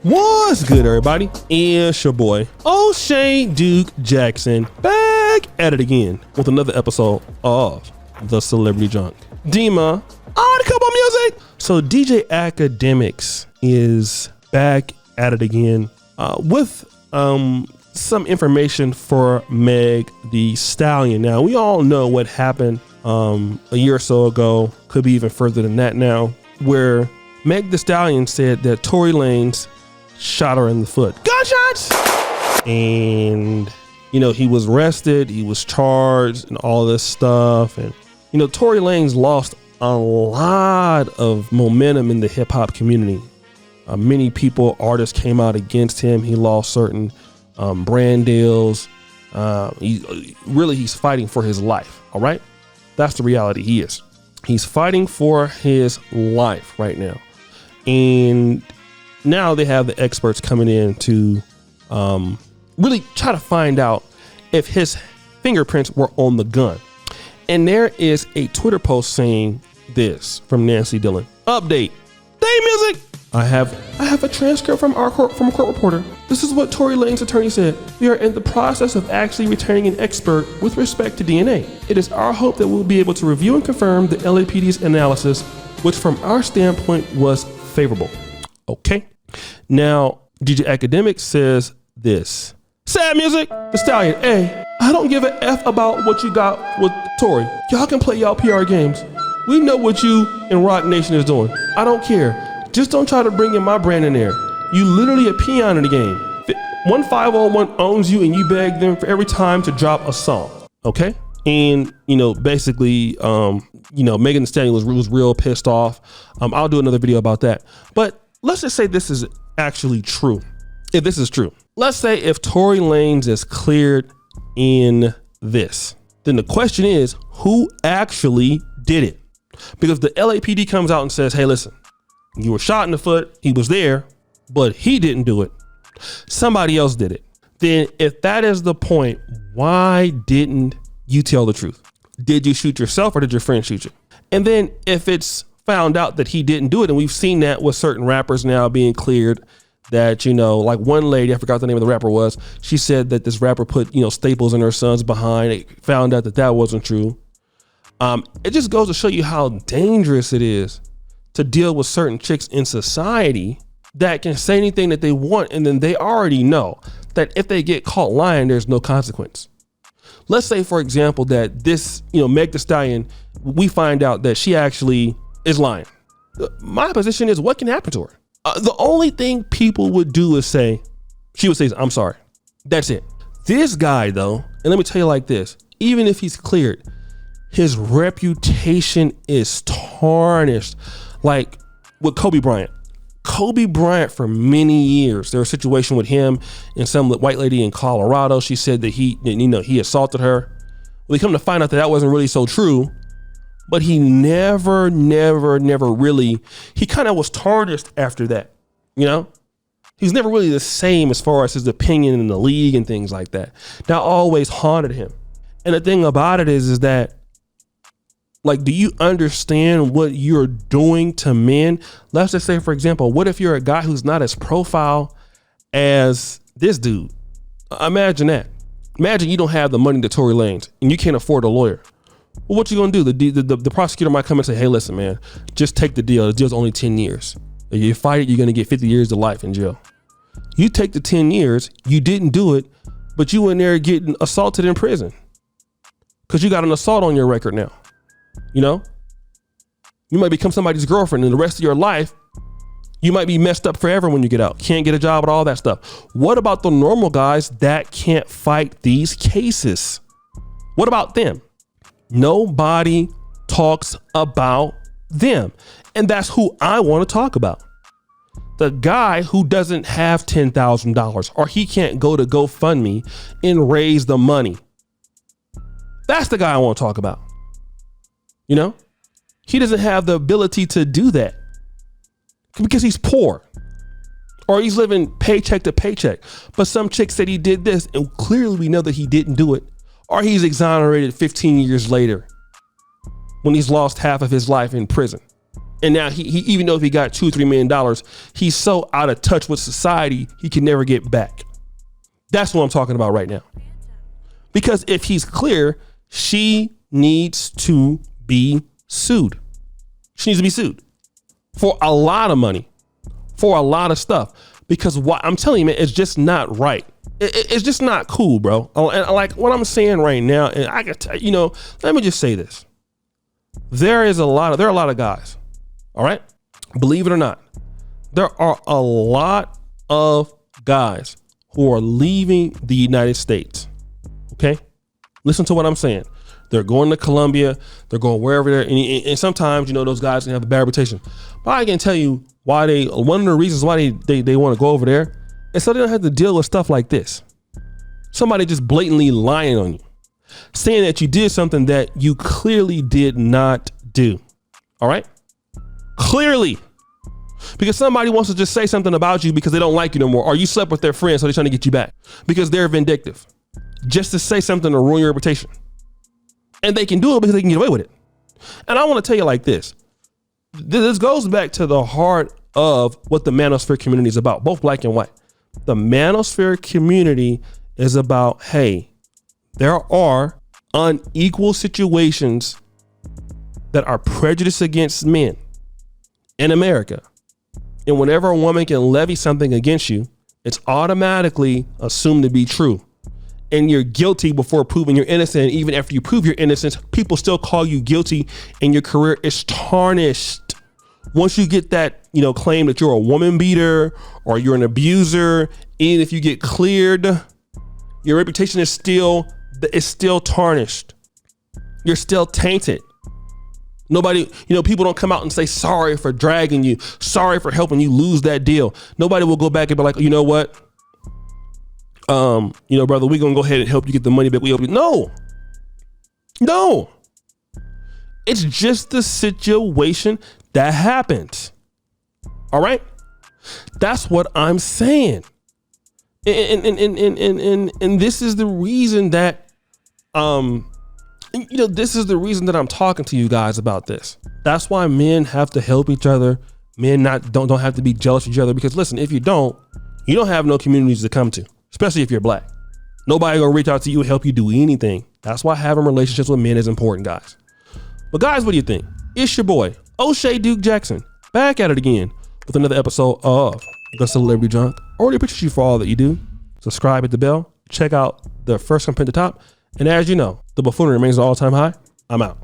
What's good, everybody? It's your boy O'Shea Duke Jackson, back at it again with another episode of The Celebrity Junk. Dima on a couple music. So DJ Academics is back at it again with some information for Meg the Stallion. Now, we all know what happened a year or so ago, could be even further than that now, where Meg the Stallion said that Tory Lanez shot her in the foot. Gunshots! And, you know, he was arrested, he was charged and all this stuff. And, you know, Tory Lanez lost a lot of momentum in the hip hop community. Many people, artists came out against him. He lost certain brand deals. He's fighting for his life. All right. That's the reality. He's fighting for his life right now. And now they have the experts coming in to really try to find out if his fingerprints were on the gun. And there is a Twitter post saying this from Nancy Dillon. Update. Day music. I have a transcript from a court reporter. This is what Tory Lanez's attorney said. We are in the process of actually returning an expert with respect to DNA. It is our hope that we'll be able to review and confirm the LAPD's analysis, which from our standpoint was favorable. Okay. Now, DJ Academic says this. Sad music. The Stallion. Hey, I don't give a F about what you got with Tory. Y'all can play y'all PR games. We know what you and Rock Nation is doing. I don't care. Just don't try to bring in my brand in there. You literally a peon in the game. 1501 owns you and you beg them for every time to drop a song. Okay. And, you know, basically, Megan Thee Stallion was real pissed off. I'll do another video about that. But let's just say this is actually true. If this is true, let's say if Tory Lanez is cleared in this, then the question is, who actually did it? Because the LAPD comes out and says, hey, listen, you were shot in the foot. He was there, but he didn't do it. Somebody else did it. Then if that is the point, why didn't you tell the truth? Did you shoot yourself or did your friend shoot you? And then if it's found out that he didn't do it, and we've seen that with certain rappers now being cleared, that, you know, like one lady, I forgot what the name of the rapper was. She said that this rapper put, you know, staples in her son's behind. They found out that that wasn't true. It just goes to show you how dangerous it is to deal with certain chicks in society that can say anything that they want, and then they already know that if they get caught lying, there's no consequence. Let's say, for example, that this, you know, Meg Thee Stallion, we find out that she actually is lying. My position is, what can happen to her? The only thing people would do is say, she would say, I'm sorry. That's it. This guy, though, and let me tell you like this, even if he's cleared, his reputation is tarnished. Like with Kobe Bryant. Kobe Bryant, for many years, there was a situation with him and some white lady in Colorado. She said that he assaulted her. Well, we come to find out that that wasn't really so true, but he never really, he kind of was tarnished after that. You know, he's never really the same as far as his opinion in the league and things like that. That always haunted him. And the thing about it is that, like, do you understand what you're doing to men? Let's just say, for example, what if you're a guy who's not as profile as this dude? Imagine that. Imagine you don't have the money to Tory Lanez and you can't afford a lawyer. Well, what you gonna do? The prosecutor might come and say, hey, listen, man, just take the deal. The deal's only 10 years. If you fight it, you're gonna get 50 years to life in jail. You take the 10 years, you didn't do it, but you in there getting assaulted in prison because you got an assault on your record now. You know, you might become somebody's girlfriend and the rest of your life, you might be messed up forever when you get out. Can't get a job and all that stuff. What about the normal guys that can't fight these cases? What about them? Nobody talks about them. And that's who I want to talk about. The guy who doesn't have $10,000 or he can't go to GoFundMe and raise the money. That's the guy I want to talk about. You know, he doesn't have the ability to do that because he's poor or he's living paycheck to paycheck. But some chick said he did this and clearly we know that he didn't do it, or he's exonerated 15 years later when he's lost half of his life in prison. And now he even though if he got $2 or $3 million, he's so out of touch with society, he can never get back. That's what I'm talking about right now. Because if he's clear, she needs to be sued. She needs to be sued for a lot of money, for a lot of stuff. Because what I'm telling you, man, it's just not right. It's just not cool, bro. And like what I'm saying right now, and I can tell you, let me just say this. There are a lot of guys. All right. Believe it or not, there are a lot of guys who are leaving the United States. Okay. Listen to what I'm saying. They're going to Colombia. They're going wherever they're. And sometimes, those guys can have a bad reputation. But I can tell you why one of the reasons why they want to go over there is so they don't have to deal with stuff like this. Somebody just blatantly lying on you, saying that you did something that you clearly did not do. All right. Clearly. Because somebody wants to just say something about you because they don't like you no more, or you slept with their friends, so they're trying to get you back because they're vindictive, just to say something to ruin your reputation. And they can do it because they can get away with it. And I want to tell you like this. This goes back to the heart of what the manosphere community is about, both black and white. The manosphere community is about, hey, there are unequal situations that are prejudiced against men in America. And whenever a woman can levy something against you, it's automatically assumed to be true. And you're guilty before proving you're innocent. Even after you prove your innocence, people still call you guilty and your career is tarnished. Once you get that, claim that you're a woman beater or you're an abuser, even if you get cleared, your reputation is still tarnished. You're still tainted. Nobody, people don't come out and say sorry for dragging you, sorry for helping you lose that deal. Nobody will go back and be like, you know what? Brother, we're going to go ahead and help you get the money back. We help you. No. It's just the situation that happens. All right. That's what I'm saying. And this is the reason that, this is the reason that I'm talking to you guys about this. That's why men have to help each other. Men don't have to be jealous of each other, because listen, if you don't have no communities to come to, especially if you're black. Nobody gonna reach out to you and help you do anything. That's why having relationships with men is important, guys. But guys, what do you think? It's your boy, O'Shea Duke Jackson, back at it again with another episode of The Celebrity Junk. I already appreciate you for all that you do. Subscribe, hit the bell, check out the first comment at the top. And as you know, the buffoonery remains an all-time high. I'm out.